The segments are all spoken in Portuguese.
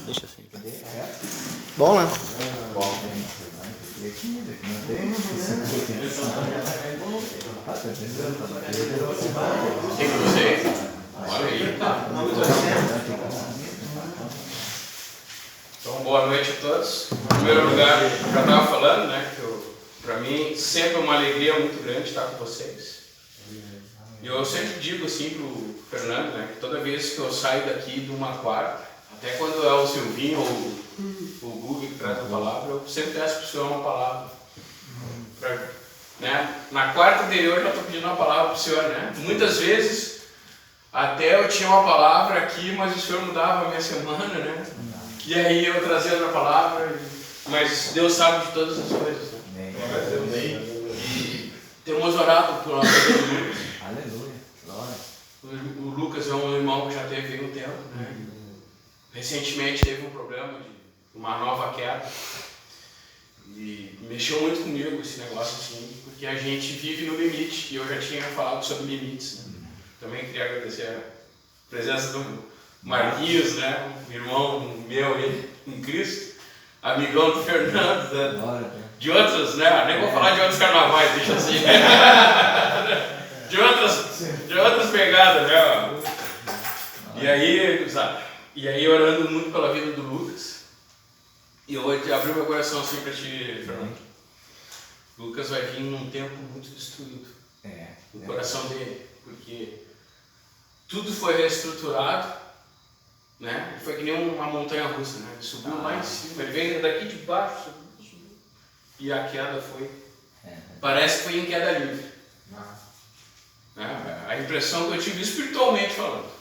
Deixa assim. Bom, né? Bom. Tem que você? Olha aí, tá? Então, boa noite a todos. Em primeiro lugar, eu já estava falando, né, que para mim sempre é uma alegria muito grande estar com vocês. E eu sempre digo assim pro Fernando, né, que toda vez que eu saio daqui de uma quarta, até quando é o Silvinho ou o Google que traz a palavra, eu sempre peço para o senhor uma palavra. Né? Na quarta anterior eu já estou pedindo uma palavra para o senhor, né? Muitas vezes até eu tinha uma palavra aqui, mas o senhor mudava a minha semana, né? E aí eu trazia outra palavra, mas Deus sabe de todas as coisas, né? E temos orado por nossa vida. Aleluia, glória. O Lucas é um irmão que já teve um tempo, né? Recentemente teve um problema de uma nova queda e mexeu muito comigo esse negócio assim, porque a gente vive no limite e eu já tinha falado sobre limites, né? Também queria agradecer a presença do Marquinhos, né? Um irmão meu aí em Cristo, amigão do Fernando, né? De outros, né? Nem vou falar de outros carnavais, deixa assim. de outras pegadas, né? E aí orando muito pela vida do Lucas. E eu vou abrir meu coração assim para ti, Fernando. Lucas vai vir num tempo muito destruído. O coração dele, porque tudo foi reestruturado, né? Foi que nem uma montanha russa, né? Ele subiu lá em cima, ele veio daqui de baixo, subiu. E a queda foi. Parece que foi em queda livre. A impressão que eu tive espiritualmente falando.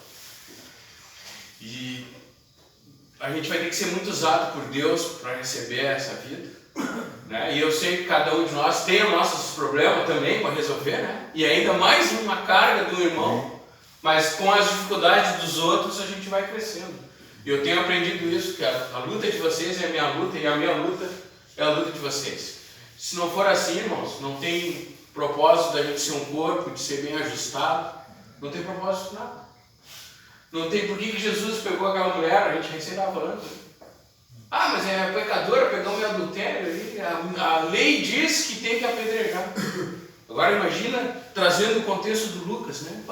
E a gente vai ter que ser muito usado por Deus para receber essa vida, né? E eu sei que cada um de nós tem os nossos problemas também para resolver, né? E ainda mais uma carga do irmão, mas com as dificuldades dos outros a gente vai crescendo. E eu tenho aprendido isso, que a luta de vocês é a minha luta e a minha luta é a luta de vocês. Se não for assim, irmãos, não tem propósito da gente ser um corpo, de ser bem ajustado, não tem propósito nada. Não tem por que Jesus pegou aquela mulher, a gente recém estava falando. Ah, mas é pecadora, pegou um adultério ali. A lei diz que tem que apedrejar. Agora imagina trazendo o contexto do Lucas, né?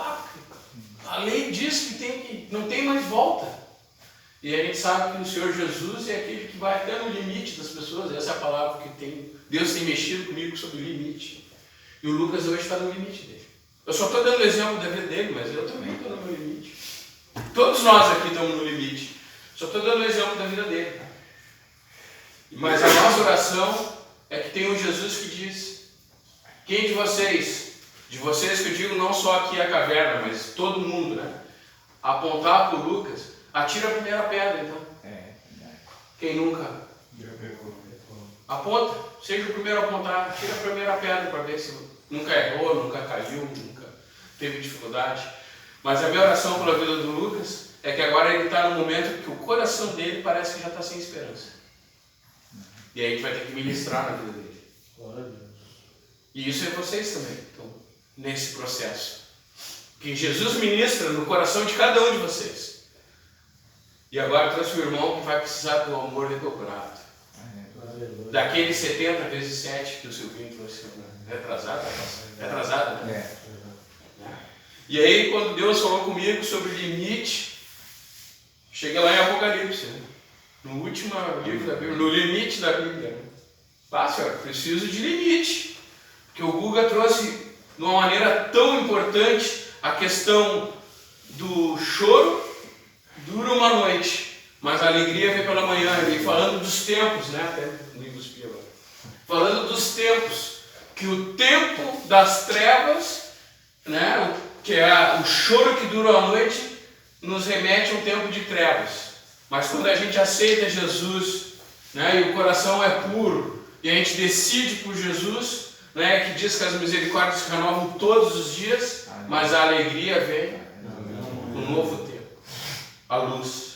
A lei diz que não tem mais volta. E a gente sabe que o Senhor Jesus é aquele que vai até no limite das pessoas. Essa é a palavra que Deus tem mexido comigo sobre o limite. E o Lucas hoje está no limite dele. Eu só estou dando o exemplo da vida dele, mas eu também estou no meu limite. Todos nós aqui estamos no limite. Só estou dando o exemplo da vida dele. Mas a nossa oração é que tem um Jesus que diz: quem de vocês que eu digo não só aqui a caverna, mas todo mundo, né? Apontar para o Lucas, atira a primeira pedra, então. Quem nunca? Aponta, seja o primeiro a apontar, atira a primeira pedra para ver se nunca errou, nunca caiu, nunca teve dificuldade. Mas a minha oração pela vida do Lucas é que agora ele está no momento que o coração dele parece que já está sem esperança. E aí a gente vai ter que ministrar na vida dele. E isso é vocês também, então, nesse processo. Que Jesus ministra no coração de cada um de vocês. E agora trouxe o irmão que vai precisar do amor redobrado. Daqueles 70 vezes 7 que o Silvinho trouxe. Retrasado, né? E aí, quando Deus falou comigo sobre limite, cheguei lá em Apocalipse, né? No último livro da Bíblia, no limite da Bíblia. Né? Senhor, preciso de limite. Porque o Guga trouxe de uma maneira tão importante a questão do choro dura uma noite, mas a alegria vem pela manhã. E falando dos tempos, né? Até nem cuspi agora. Falando dos tempos, que o tempo das trevas, né? Que é o choro que dura a noite, nos remete a um tempo de trevas. Mas quando a gente aceita Jesus, né, e o coração é puro, e a gente decide por Jesus, né, que diz que as misericórdias se renovam todos os dias, mas a alegria vem no novo tempo, a luz.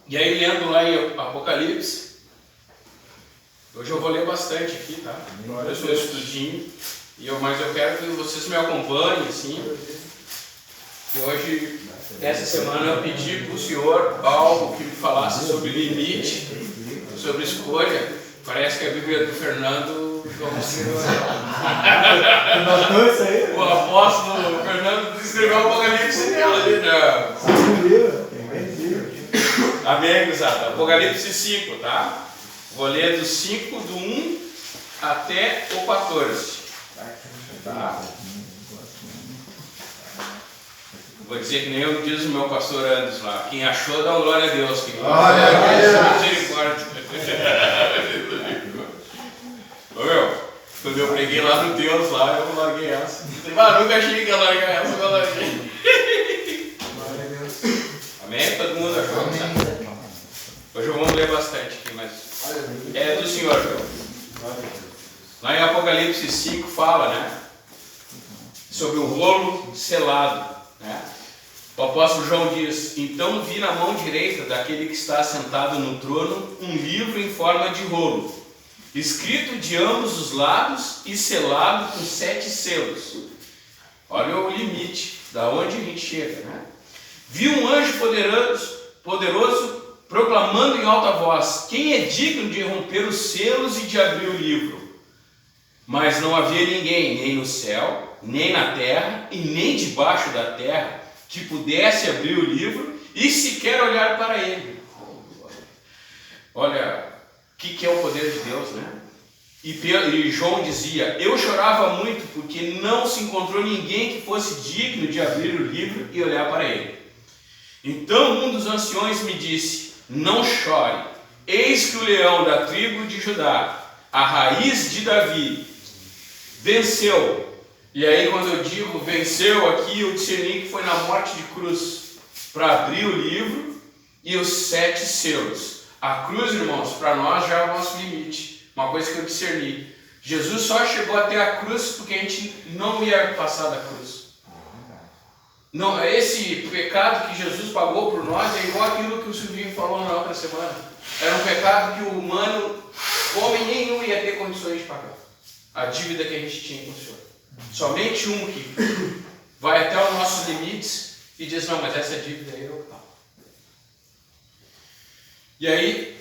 E aí, lendo lá em Apocalipse, hoje eu vou ler bastante aqui, tá? Eu sou estudinho. Mas eu quero que vocês me acompanhem, assim. que hoje, essa semana, eu pedi para o senhor algo que me falasse sobre limite, sobre escolha. Parece que a Bíblia do Fernando como se Notou isso aí? o apóstolo Fernando escreveu o Apocalipse nela ali, né? Amém, gurizada? Apocalipse 5, tá? Vou ler do 5, do 1 até o 14. Tá? Vou dizer que nem eu diz o meu pastor Anderson lá. Quem achou, dá uma glória a Deus. Quem misericórdia. Ô meu, quando eu preguei lá no Deus, lá, eu larguei essa. Nunca achei que ia largar essa, eu larguei. Amém? Todo mundo achou? Amém. Hoje vamos ler bastante aqui, mas é do Senhor, meu. Lá em Apocalipse 5 fala, né? Sobre o rolo selado, né? O apóstolo João diz: então vi na mão direita daquele que está sentado no trono um livro em forma de rolo, escrito de ambos os lados e selado com 7 selos. Olha o limite, da onde a gente chega, né? Vi um anjo poderoso proclamando em alta voz: quem é digno de romper os selos e de abrir o livro? Mas não havia ninguém, nem no céu, nem na terra, e nem debaixo da terra, que pudesse abrir o livro e sequer olhar para ele. Olha, o que é o poder de Deus, né? E João dizia: eu chorava muito porque não se encontrou ninguém que fosse digno de abrir o livro e olhar para ele. Então um dos anciões me disse: não chore, eis que o leão da tribo de Judá, a raiz de Davi, venceu. E aí quando eu digo venceu aqui, eu discerni que foi na morte de cruz, para abrir o livro e os 7 selos. A cruz, irmãos, para nós já é o nosso limite. Uma coisa que eu discerni: Jesus só chegou até a cruz porque a gente não ia passar da cruz. Não, esse pecado que Jesus pagou por nós é igual aquilo que o Silvinho falou na outra semana. Era um pecado que o humano, homem nenhum, ia ter condições de pagar. A dívida que a gente tinha com o Senhor. Somente um que vai até os nossos limites e diz: não, mas essa dívida aí eu pago. E aí,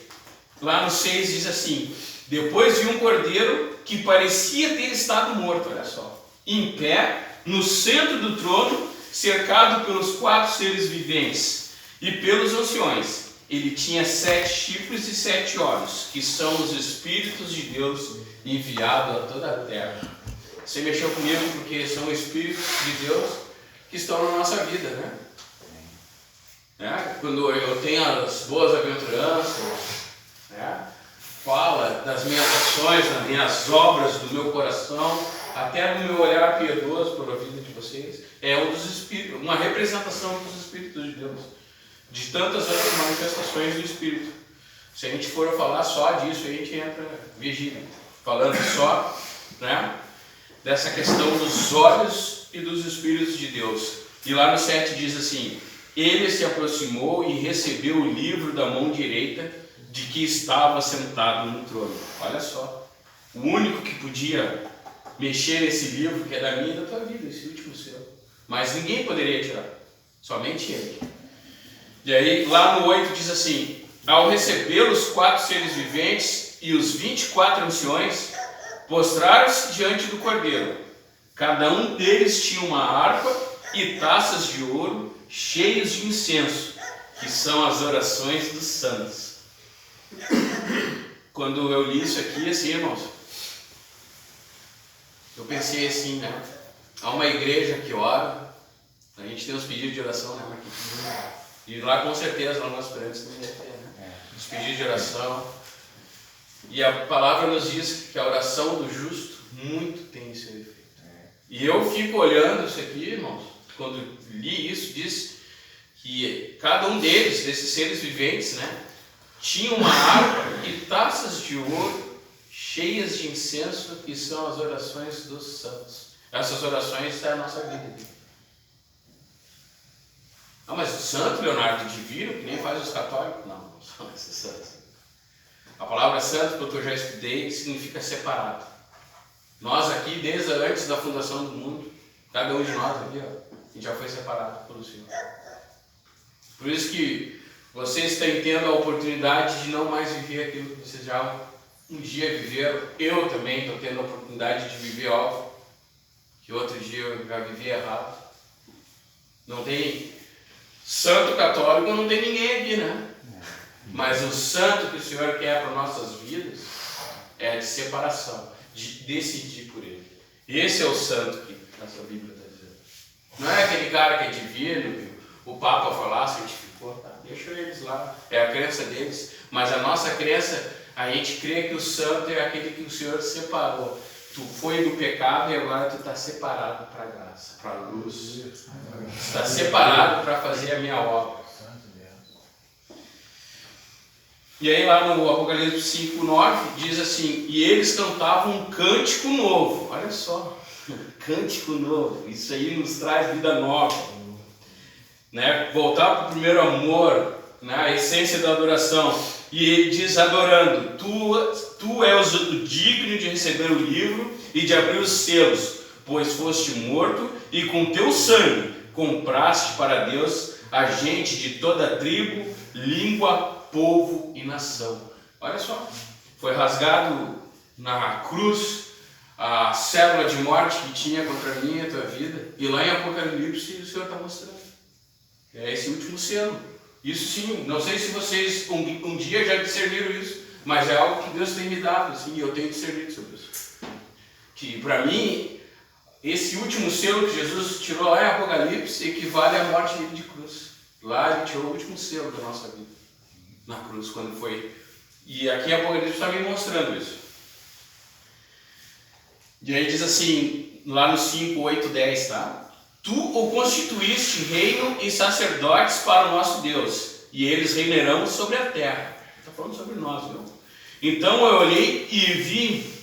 lá no 6 diz assim: depois vi um cordeiro que parecia ter estado morto, olha só, em pé, no centro do trono, cercado pelos 4 seres viventes e pelos anciões. Ele tinha 7 chifres e 7 olhos, que são os Espíritos de Deus enviados a toda a terra. Você mexeu comigo porque são Espíritos de Deus que estão na nossa vida, né? Quando eu tenho as boas aventuranças, né? Fala das minhas ações, das minhas obras, do meu coração, até do meu olhar piedoso pela vida de vocês, é um dos Espíritos, uma representação dos Espíritos de Deus, de tantas outras manifestações do Espírito. Se a gente for falar só disso, a gente entra vigília, falando só, né, dessa questão dos olhos e dos Espíritos de Deus. E lá no 7 diz assim: ele se aproximou e recebeu o livro da mão direita de que estava sentado no trono. Olha só, o único que podia mexer nesse livro, que é da minha e da tua vida, esse último seu. Mas ninguém poderia tirar, somente ele. E aí, lá no 8 diz assim: ao receber os 4 seres viventes e os 24 anciões, postraram-se diante do cordeiro. Cada um deles tinha uma harpa e taças de ouro cheias de incenso, que são as orações dos santos. Quando eu li isso aqui, assim, irmãos, eu pensei assim, né? Há uma igreja que ora, a gente tem os pedidos de oração, né, Marquinhos? E lá com certeza, lá no nosso prédio também deve ter, né? Os pedidos de oração. E a palavra nos diz que a oração do justo muito tem seu efeito. E eu fico olhando isso aqui, irmãos, quando li isso, diz que cada um deles, desses seres viventes, né, tinha uma harpa e taças de ouro cheias de incenso, que são as orações dos santos. Essas orações é a nossa vida. Ah, mas o santo Leonardo Divino, que nem faz os católicos? Não, não são esses santos. A palavra santo, porque eu já estudei, significa separado. Nós aqui, desde antes da fundação do mundo, cada um de nós aqui, ó, A gente já foi separado pelo Senhor. Por isso que vocês estão tendo a oportunidade de não mais viver aquilo que vocês já um dia viveram. Eu também estou tendo a oportunidade de viver algo que outro dia eu já vivi errado. Não tem santo católico, não tem ninguém aqui, né? Mas o santo que o Senhor quer para nossas vidas é de separação, de decidir por Ele. Esse é o santo que essa Bíblia está dizendo. Não é aquele cara que é divino, que o Papa foi lá, certificou, tá? Deixa eles lá, é a crença deles. Mas a nossa crença, a gente crê que o santo é aquele que o Senhor separou. Tu foi do pecado e agora tu está separado para a graça, para a luz. Tu está separado para fazer a minha obra. E aí lá no Apocalipse 5:9 diz assim: e eles cantavam um cântico novo. Olha só, cântico novo. Isso aí nos traz vida nova, né? Voltar para o primeiro amor, né? A essência da adoração. E ele diz adorando: tu és o digno de receber o livro e de abrir os selos, pois foste morto e com teu sangue compraste para Deus a gente de toda tribo, língua, povo e nação. Olha só, foi rasgado na cruz a célula de morte que tinha contra mim e a tua vida, e lá em Apocalipse o Senhor está mostrando. É esse último selo. Isso sim, não sei se vocês um dia já discerniram isso, mas é algo que Deus tem me dado, assim, e eu tenho discernido sobre isso. Que para mim, esse último selo que Jesus tirou lá em Apocalipse equivale à morte dele de cruz. Lá ele tirou o último selo da nossa vida. Na cruz, quando foi. E aqui em Apocalipse está me mostrando isso. E aí diz assim, lá no 5, 8, 10, tá? Tu o constituíste reino e sacerdotes para o nosso Deus, e eles reinarão sobre a terra. Está falando sobre nós, viu? Então eu olhei e vi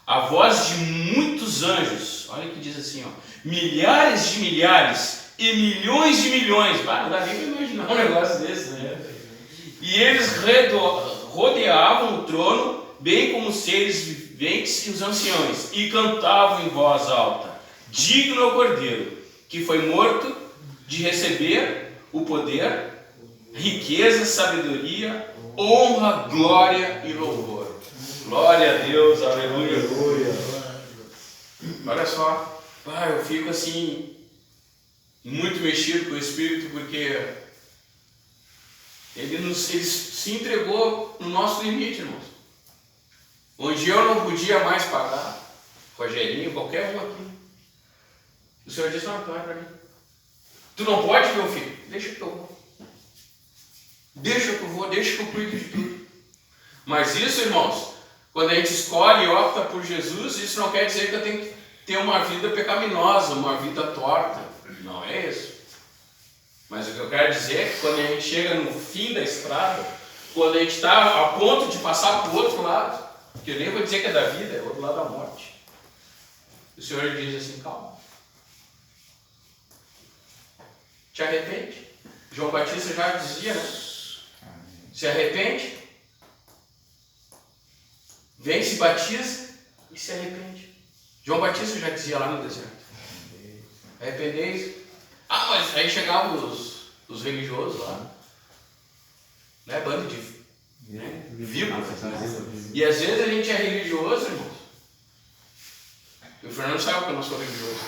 a voz de muitos anjos. Olha que diz assim, ó, milhares de milhares e milhões de milhões. Não dá nem para imaginar um negócio desse, né? E eles rodeavam o trono, bem como os seres viventes e os anciões, e cantavam em voz alta: digno é o Cordeiro, que foi morto, de receber o poder, riqueza, sabedoria, honra, glória e louvor. Glória a Deus, aleluia. Olha só, eu fico assim, muito mexido com o Espírito, porque ele se entregou no nosso limite, irmãos. Onde eu não podia mais pagar, Rogerinho, qualquer um aqui, o Senhor disse: não, então é para mim. Tu não pode, meu filho? Deixa que eu vou. Deixa que eu vou, deixa que eu cuido de tudo. Mas isso, irmãos, quando a gente escolhe e opta por Jesus, isso não quer dizer que eu tenho que ter uma vida pecaminosa, uma vida torta. Não é isso. Mas o que eu quero dizer é que quando a gente chega no fim da estrada, quando a gente está a ponto de passar para o outro lado, que eu nem vou dizer que é da vida, é o outro lado da morte, o Senhor diz assim: calma, te arrepende. João Batista já dizia, né? Se arrepende, vem, se batiza e se arrepende. João Batista já dizia lá no deserto: arrependeis. Mas aí chegavam os religiosos lá, né? Bando de víboras, né? E às vezes a gente é religioso, irmãos. E o Fernando sabe que eu não sou religioso.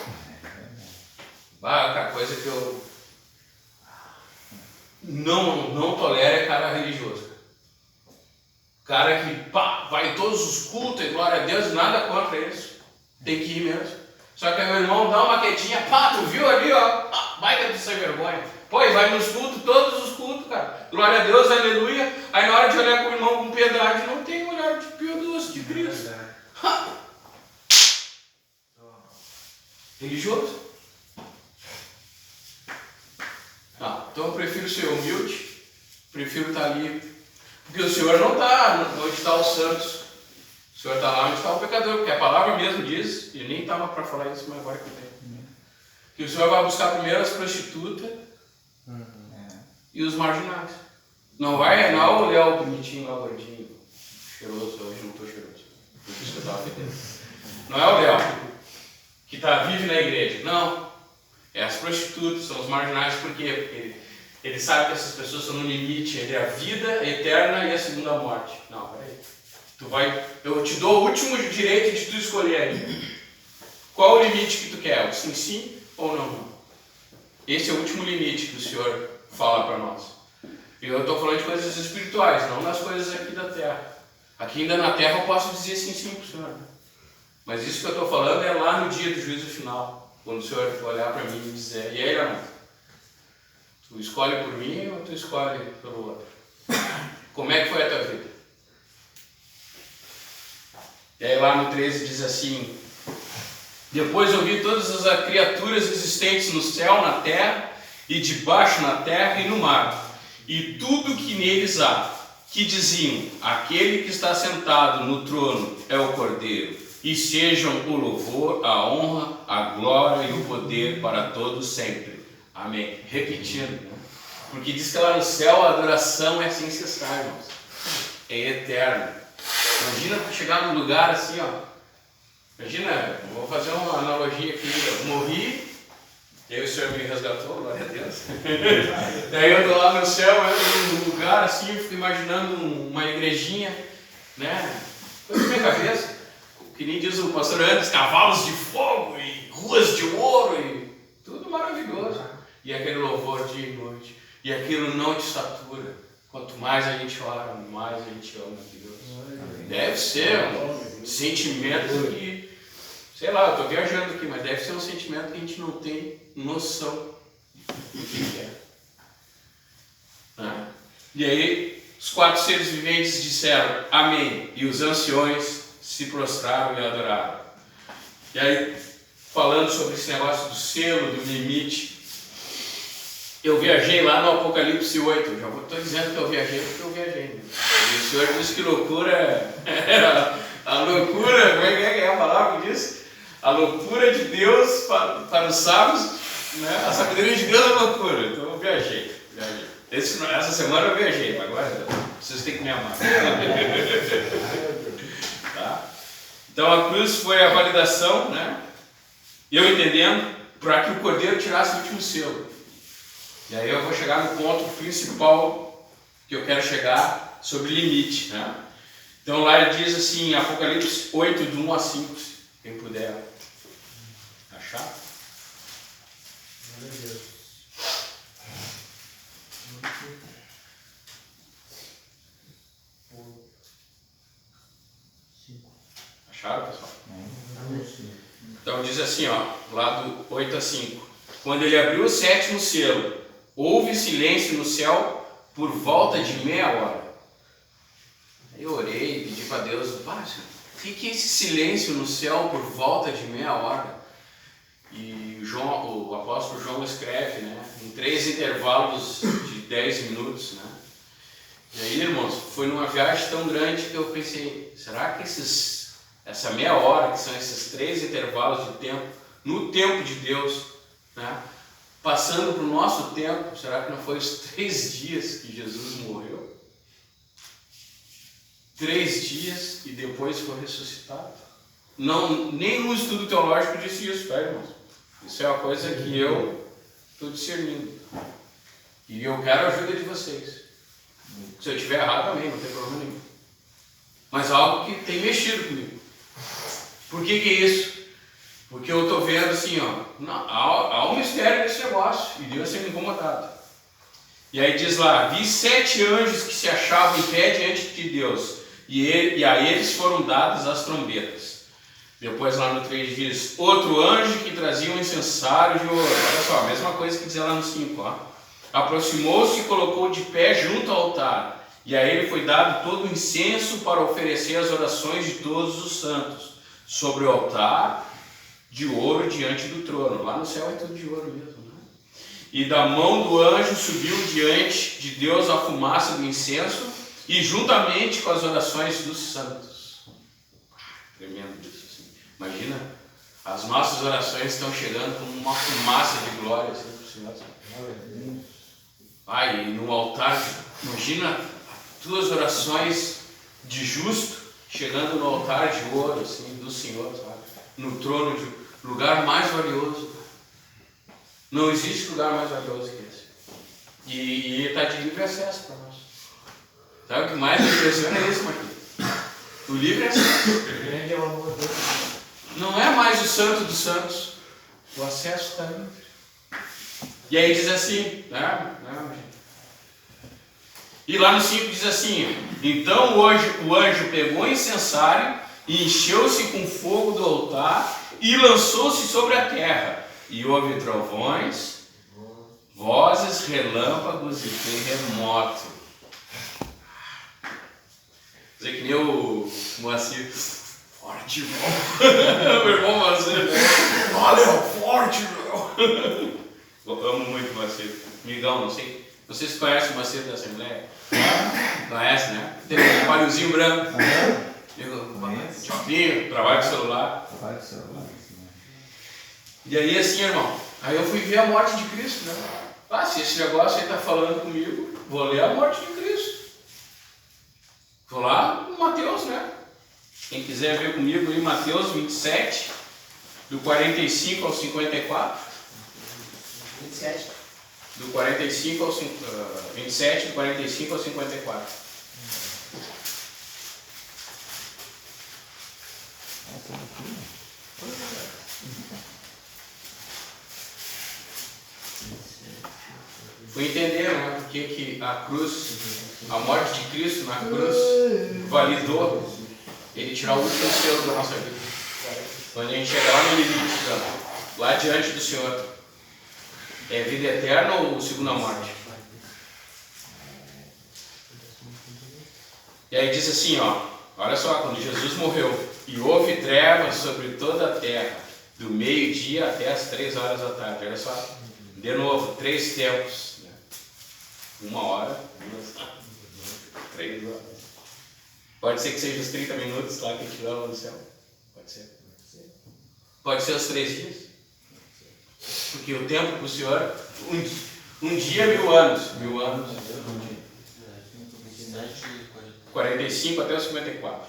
Outra coisa que eu não tolero é cara religioso. Cara que vai em todos os cultos e glória a Deus, nada contra isso. Tem que ir mesmo. Só que meu irmão dá uma quietinha, tu viu ali, ó, vai que sem vergonha. E vai nos cultos, todos os cultos, cara. Glória a Deus, aleluia. Aí na hora de olhar com o irmão com piedade, não tem olhar de Pio Doce de Cristo. Religioso? Então eu prefiro ser humilde, prefiro estar ali, porque o Senhor não está onde estão os santos, o Senhor está lá onde está o pecador, porque a palavra mesmo diz, e nem estava para falar isso, mas agora que eu tenho, que o Senhor vai buscar primeiro as prostitutas e os marginais. Não é o Léo bonitinho lá, gordinho, cheiroso, hoje não estou cheiroso, por isso que eu estava fedendo. Não é o Léo que vive na igreja, não. É as prostitutas, são os marginais, porque ele sabe que essas pessoas estão no limite entre a vida eterna e a segunda morte. Não, peraí. Eu te dou o último direito de tu escolher aí. Qual o limite que tu quer? O sim, sim ou não, não? Esse é o último limite que o Senhor fala para nós. E eu estou falando de coisas espirituais, não das coisas aqui da terra. Aqui ainda na terra eu posso dizer sim, sim para o Senhor. Mas isso que eu estou falando é lá no dia do juízo final. Quando o Senhor olhar para mim e dizer, e aí, Leonardo? Tu escolhe por mim ou tu escolhe pelo outro? Como é que foi a tua vida? E aí lá no 13 diz assim: depois eu vi todas as criaturas existentes no céu, na terra, e debaixo na terra e no mar, e tudo que neles há, que diziam: aquele que está sentado no trono é o Cordeiro, e sejam o louvor, a honra, a glória e o poder para todos sempre. Amém. Repetindo, né? Porque diz que lá no céu a adoração é sem cessar, irmãos. É eterna. Imagina chegar num lugar assim, ó. Imagina, vou fazer uma analogia aqui. Eu morri, e aí o Senhor me resgatou, glória a Deus. Daí eu estou lá no céu, eu num lugar assim, eu fico imaginando uma igrejinha, né? Coisa na minha cabeça. Que nem diz o pastor Anderson, cavalos de fogo e ruas de ouro e tudo maravilhoso. E aquele louvor dia e noite. E aquilo não te satura. Quanto mais a gente ora, mais a gente ama Deus. Deve ser um sentimento que, sei lá, eu estou viajando aqui, mas deve ser um sentimento que a gente não tem noção do que é. Né? E aí, os 4 seres viventes disseram amém. E os anciões se prostraram e adoraram. E aí, falando sobre esse negócio do selo, do limite, eu viajei lá no Apocalipse 8. Eu já estou dizendo que eu viajei porque eu viajei. Né? E o Senhor disse que loucura era a loucura, como é que é a palavra que diz? A loucura de Deus para os sábios, né? A sabedoria de Deus é loucura. Então eu viajei. Essa semana eu viajei, mas agora vocês têm que me amar. Tá? Então a cruz foi a validação, né? Eu entendendo, para que o Cordeiro tirasse o último selo. E aí eu vou chegar no ponto principal que eu quero chegar sobre limite, né? Então lá ele diz assim, Apocalipse 8, do 1 a 5, quem puder achar. Acharam, pessoal? Então diz assim, ó, lá do 8 a 5. Quando ele abriu o 7º selo, houve silêncio no céu por volta de meia hora. Aí eu orei e pedi para Deus, o que é esse silêncio no céu por volta de meia hora? E o apóstolo João escreve, né, em 3 intervalos de 10 minutos, né? E aí, irmãos, foi numa viagem tão grande que eu pensei, será que essa meia hora, que são esses 3 intervalos de tempo, no tempo de Deus, né, passando para o nosso tempo, será que não foi os 3 dias que Jesus morreu? 3 dias e depois foi ressuscitado? Não, nenhum estudo teológico disse isso, tá, irmãos? Isso é uma coisa que eu estou discernindo. E eu quero a ajuda de vocês. Se eu estiver errado também, não tem problema nenhum. Mas algo que tem mexido comigo. Por que é isso? Porque eu estou vendo assim, ó, há um mistério nesse negócio. E Deus sendo incomodado. E aí diz lá, vi 7 anjos que se achavam em pé diante de Deus. E a eles foram dadas as trombetas. Depois lá no 3 diz, outro anjo que trazia um incensário de ouro. Olha só, a mesma coisa que diz lá no 5, ó. Aproximou-se e colocou de pé junto ao altar. E a ele foi dado todo o incenso para oferecer as orações de todos os santos. Sobre o altar de ouro diante do trono. Lá no céu é tudo de ouro mesmo, né? E da mão do anjo subiu diante de Deus a fumaça do incenso e juntamente com as orações dos santos. Tremendo isso, assim. Imagina, as nossas orações estão chegando como uma fumaça de glória, assim, para o Senhor. E no altar, imagina as tuas orações de justo chegando no altar de ouro, assim, do Senhor, sabe? No trono de lugar mais valioso. Não existe lugar mais valioso que esse. E ele está de livre acesso para nós. Sabe o que mais me impressiona é isso, Marquinhos? O livre acesso. Grande é o amor dele. Não é mais o santo dos santos. O acesso está livre. E aí diz assim, né? E lá no 5 diz assim: então hoje o anjo pegou o incensário e encheu-se com fogo do altar e lançou-se sobre a terra. E houve trovões, vozes, relâmpagos e terremoto. Dizer que nem o Moacir. Forte, irmão. Meu irmão Moacir. Olha, forte, irmão. Eu amo muito o Moacir. Migão, não sei. Vocês conhecem o Moacir da Assembleia? Conhece, né? Tem um palhozinho branco. Chopinho, trabalho com celular. E aí assim, irmão, aí eu fui ver a morte de Cristo, né? Se esse negócio aí está falando comigo, vou ler a morte de Cristo. Vou lá no Mateus, né? Quem quiser ver comigo em Mateus 27, do 45 ao 54. 27. Do 45 ao 27, do 45 ao 54. Fui entender, né, porque que a cruz, a morte de Cristo na cruz, validou ele tirar o último selo da nossa vida. Quando a gente chegar lá no limite, lá diante do Senhor, é vida eterna ou segunda morte? E aí diz assim, ó, olha só, quando Jesus morreu, e houve trevas sobre toda a terra, do meio-dia até as 3 horas da tarde. Olha só, de novo, 3 tempos. 1 hora, 2, 3 horas. Pode ser que seja os 30 minutos lá que a gente leva no céu. Pode ser. Pode ser os 3 dias. Porque o tempo para o Senhor, um dia 1000 anos. 1000 anos. 45 até os 54.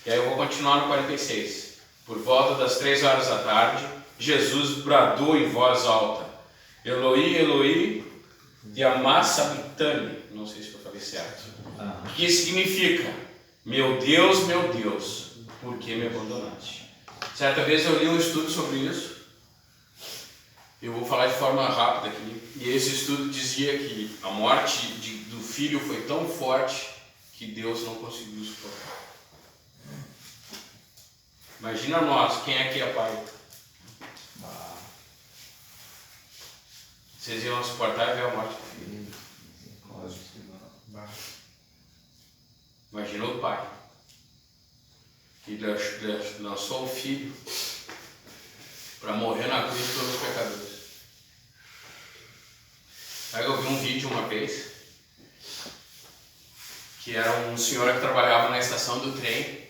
E aí eu vou continuar no 46. Por volta das 3 horas da tarde, Jesus bradou em voz alta: Eloi, Eloi, lama sabachthani. Não sei se eu falei certo. Que significa: meu Deus, por que me abandonaste? Certa vez eu li um estudo sobre isso. Eu vou falar de forma rápida aqui. E esse estudo dizia que a morte do filho foi tão forte que Deus não conseguiu suportar. Imagina nós, quem aqui é pai? Vocês iam suportar e ver a morte do filho? Imagina o pai que lançou o filho para morrer na cruz pelos pecadores. Aí eu vi um vídeo uma vez que era um senhor que trabalhava na estação do trem,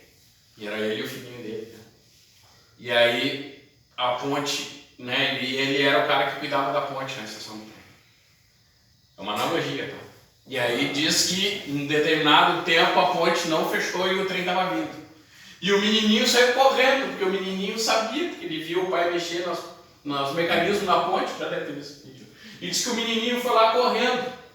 e era ele e o filhinho dele, né? E aí a ponte, né, ele era o cara que cuidava da ponte na estação do trem. É uma analogia, tá? E aí diz que em determinado tempo a ponte não fechou e o trem estava vindo. E o menininho saiu correndo, porque o menininho sabia, porque ele viu o pai mexer nos mecanismos da ponte. Já deve ter visto esse vídeo. E disse que o menininho foi lá correndo.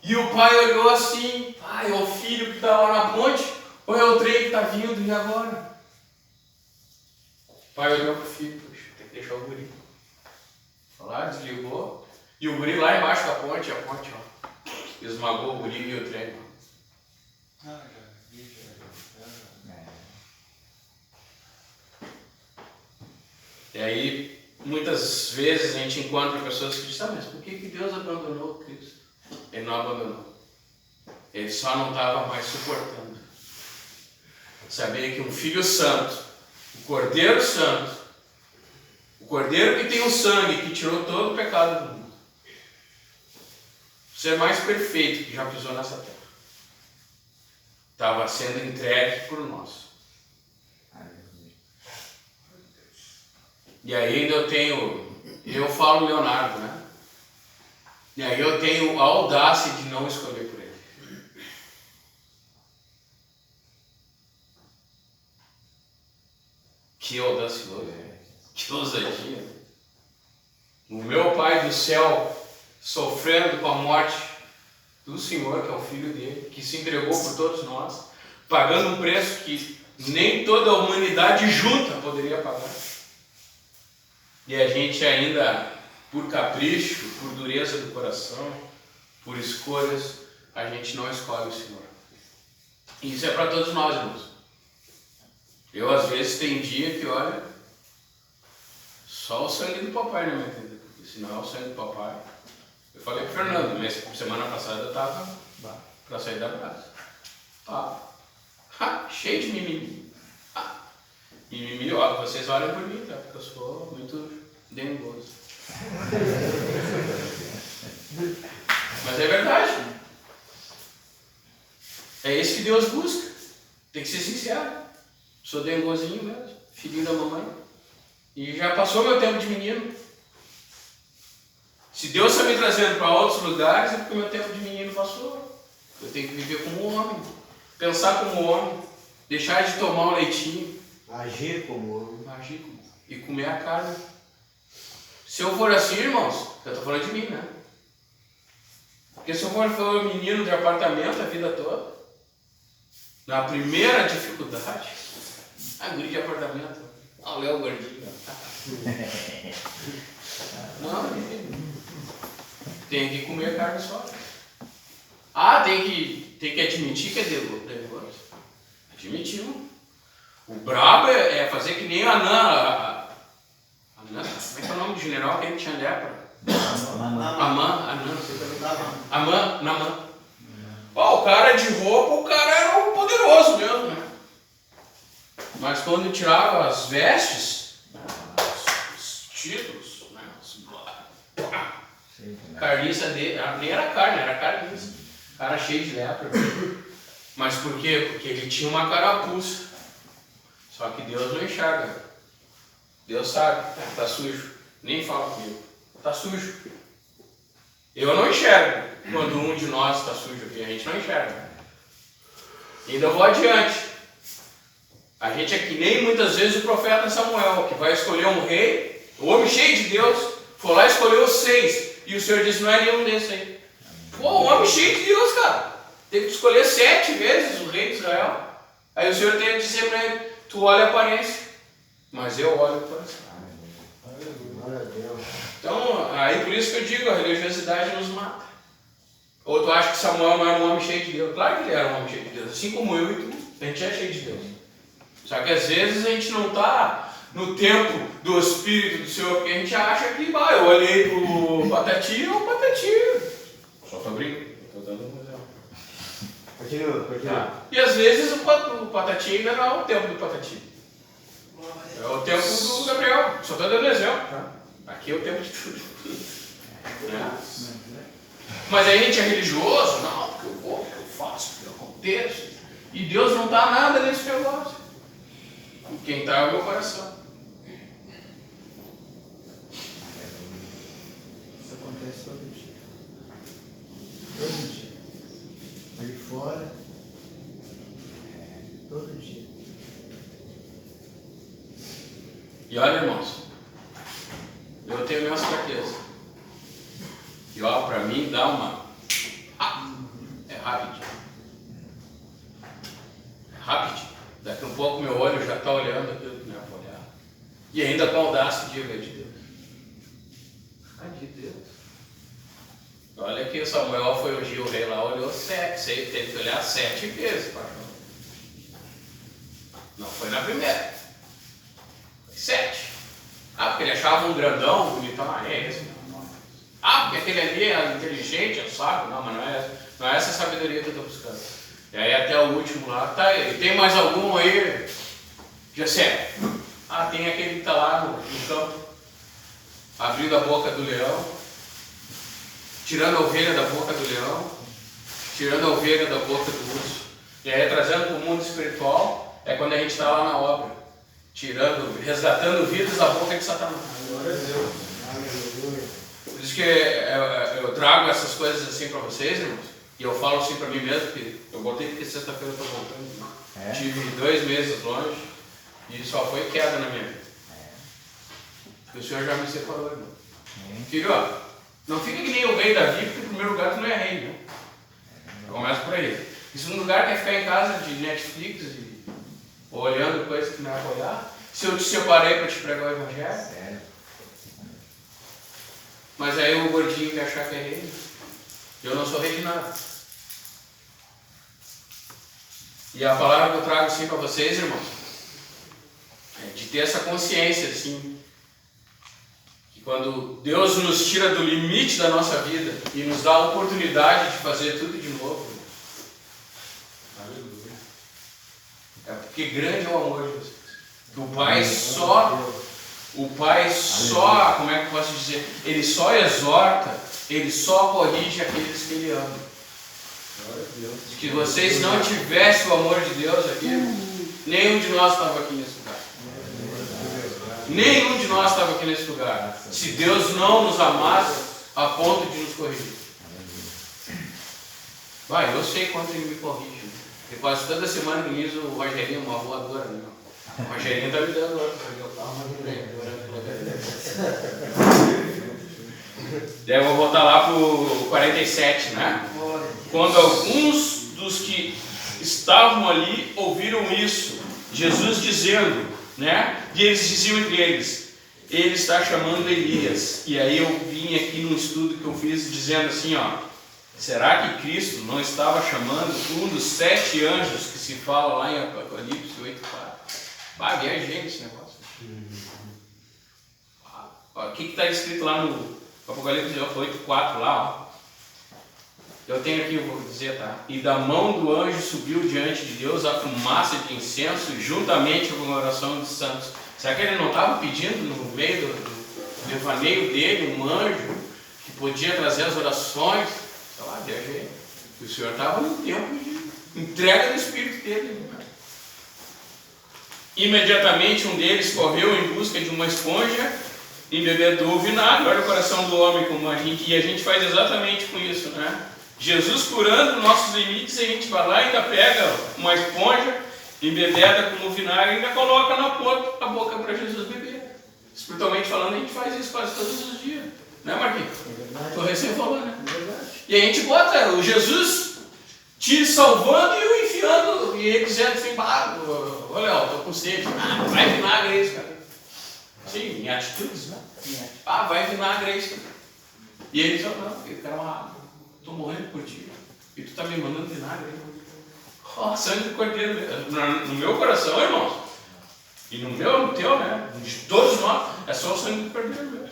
E o pai olhou assim: pai, é o filho que está lá na ponte ou é o trem que está vindo, e agora? O pai olhou para o filho: puxa, tem que deixar o guri. Foi lá, desligou. E o guri lá embaixo da ponte, a ponte, ó, esmagou o guri e o trem. E aí, muitas vezes a gente encontra pessoas que dizem: mas por que Deus abandonou Cristo? Ele não abandonou. Ele só não estava mais suportando saber que um Filho Santo, o Cordeiro Santo, o Cordeiro que tem o sangue, que tirou todo o pecado do mundo, o ser mais perfeito que já pisou nessa terra, estava sendo entregue por nós. E aí ainda eu falo Leonardo, né? E aí eu tenho a audácia de não escolher por ele. Que audacioso, que ousadia. o meu Pai do céu sofrendo com a morte do Senhor, que é o Filho dele, que se entregou por todos nós, pagando um preço que nem toda a humanidade junta poderia pagar. E a gente ainda, por capricho, por dureza do coração, por escolhas, a gente não escolhe o Senhor. E isso é para todos nós, irmãos. Eu, às vezes, tem dia que, olha, só o sangue do papai não me entende, porque se não é o sangue do papai. Eu falei pro Fernando, mas semana passada eu estava para sair da praça. Cheio de mimimi. Mimimi, ó, vocês olham por mim, tá? Porque eu sou muito dengoso. Mas é verdade. É isso que Deus busca. Tem que ser sincero. Sou dengozinho mesmo, filhinho da mamãe. E já passou meu tempo de menino. Se Deus está me trazendo para outros lugares, é porque meu tempo de menino passou. Eu tenho que viver como um homem. Pensar como um homem. Deixar de tomar o leitinho. Agir como homem. Agir como homem. E comer a carne. Se eu for assim, irmãos, eu estou falando de mim, né? Porque se eu for um menino de apartamento a vida toda, na primeira dificuldade, guri de apartamento, olha o Léo gordinho. Não, tem que comer carne só. Tem que admitir que é dengoso. Admitiu. O brabo é fazer que nem a Anã. Como é que é o nome do general que ele tinha lepra? Namã. O cara de roupa, o cara era um poderoso mesmo, né? Mas quando tirava as vestes, os títulos, né? Carniça dele, nem era carne, era carniça. Cara cheio de lepra. Mas por quê? Porque ele tinha uma carapuça. Só que Deus não enxerga. Deus sabe, tá sujo. Nem fala comigo. Tá sujo. Eu não enxergo quando um de nós está sujo aqui. A gente não enxerga. Ainda vou adiante. A gente é que nem muitas vezes o profeta Samuel, que vai escolher um rei, o homem cheio de Deus, foi lá e escolheu 6. E o Senhor disse, não é nenhum desses aí. Pô, o homem cheio de Deus, cara. Teve que escolher 7 vezes o rei de Israel. Aí o Senhor teve que dizer para ele, tu olha a aparência, mas eu olho o coração. Glória a Deus. Então, aí por isso que eu digo, a religiosidade nos mata. Ou tu acha que Samuel não era um homem cheio de Deus? Claro que ele era um homem cheio de Deus. Assim como eu e tu, a gente é cheio de Deus. Só que às vezes a gente não está no tempo do Espírito do Senhor, porque a gente acha que, eu olhei pro Patati, o Patati. Só tô brincando, tô dando um exemplo. Continua. E às vezes o Patati ainda não é o tempo do Patati. É o tempo do Gabriel. Só estou dando exemplo. Aqui é o tempo de tudo. Mas aí a gente é religioso. Não, porque eu vou, porque eu faço, porque eu aconteço. E Deus não está nada nesse negócio. Quem está é o meu coração. Isso acontece todo dia. Todo dia. Ali fora. Todo dia. E olha, irmãos, eu tenho minhas fraquezas. E ó, para mim dá uma. É rapidinho. É rapidinho. Daqui a pouco meu olho já está olhando aquilo que não é para olhar. E ainda com audácia diga de Deus. De Deus. Olha que Samuel foi ungir o rei lá, olhou 7. Teve que olhar 7 vezes. Não foi na primeira. 7. Porque ele achava um grandão, bonitão, é esse. Porque aquele ali é inteligente, é sábio. Não, mas não é essa sabedoria que eu estou buscando. E aí até o último lá, tá aí. Tem mais algum aí? Já sei. Tem aquele que está lá no campo, abrindo a boca do leão, tirando a ovelha da boca do leão, tirando a ovelha da boca do urso. E aí trazendo para o mundo espiritual, é quando a gente está lá na obra. Resgatando vidas da boca de Satanás. Glória a Deus. Aleluia. Por isso que eu trago essas coisas assim para vocês, irmãos. E eu falo assim para mim mesmo, que eu voltei porque sexta-feira eu estou voltando. Tive 2 meses longe e só foi queda na minha vida. Porque o Senhor já me separou, irmão. Filho, ó, não fica que nem o rei Davi, porque em primeiro lugar tu não é rei, né? Começa por aí. Em segundo lugar, quer ficar em casa de Netflix e olhando coisas que não vai apoiar. Se eu te separei para te pregar o evangelho. Sério. Mas aí o gordinho quer achar que é rei. Eu não sou rei de nada. E a palavra que eu trago assim para vocês, irmãos, é de ter essa consciência, assim, que quando Deus nos tira do limite da nossa vida e nos dá a oportunidade de fazer tudo de novo, aleluia. É porque grande é o amor de vocês. Que o Pai só, como é que eu posso dizer? Ele só exorta, ele só corrige aqueles que ele ama. Que vocês não tivessem o amor de Deus aqui, nenhum de nós estava aqui nesse lugar. Nenhum de nós estava aqui nesse lugar. Se Deus não nos amasse a ponto de nos corrigir. Vai, eu sei quanto ele me corrige. E quase toda semana que diz o Rogerinho, uma voadora, né? O Rogerinho está me dando outra. Daí eu vou voltar lá para o 47, né? Quando alguns dos que estavam ali ouviram isso, Jesus dizendo, né? E eles diziam entre eles, ele está chamando Elias. E aí eu vim aqui num estudo que eu fiz dizendo assim, ó, será que Cristo não estava chamando um dos 7 anjos que se fala lá em Apocalipse 8:4? Vai, viajei nesse negócio. O que está escrito lá no Apocalipse 8:4 lá, ó. Eu tenho aqui, eu vou dizer, tá? E da mão do anjo subiu diante de Deus a fumaça de incenso, juntamente com a oração dos santos. Será que ele não estava pedindo no meio do devaneio dele um anjo que podia trazer as orações? Sei lá, viajei. E o Senhor estava no tempo de entrega do Espírito dele. Imediatamente um deles correu em busca de uma esponja e bebedou o vinagre. Olha o coração do homem como a gente faz exatamente com isso, né? Jesus curando nossos limites, a gente vai lá e ainda pega uma esponja embebeda com o vinagre e ainda coloca na boca para Jesus beber. Espiritualmente falando, a gente faz isso quase todos os dias. Né, Marquinhos? Estou recém falando, né? E a gente bota o Jesus te salvando e o enfiando, e ele dizendo assim, ô Léo, estou com sede. Vai vinagre isso, cara. Sim, em atitudes, né? Vai vinagre isso, cara. E ele diz, não, eu quero uma água. Estou morrendo por ti. E tu está me mandando vinagre. Sangue do Cordeiro. No meu coração, irmãos. E no meu, no teu, né? De todos nós. É só o sangue do Cordeiro mesmo.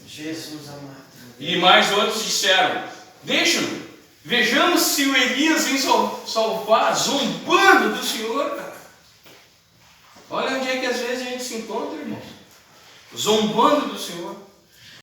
Jesus amado. E mais outros disseram, deixa-me. Vejamos se o Elias vem salvar, zombando do Senhor, cara. Olha onde é que às vezes a gente se encontra, irmãos. Zombando do Senhor.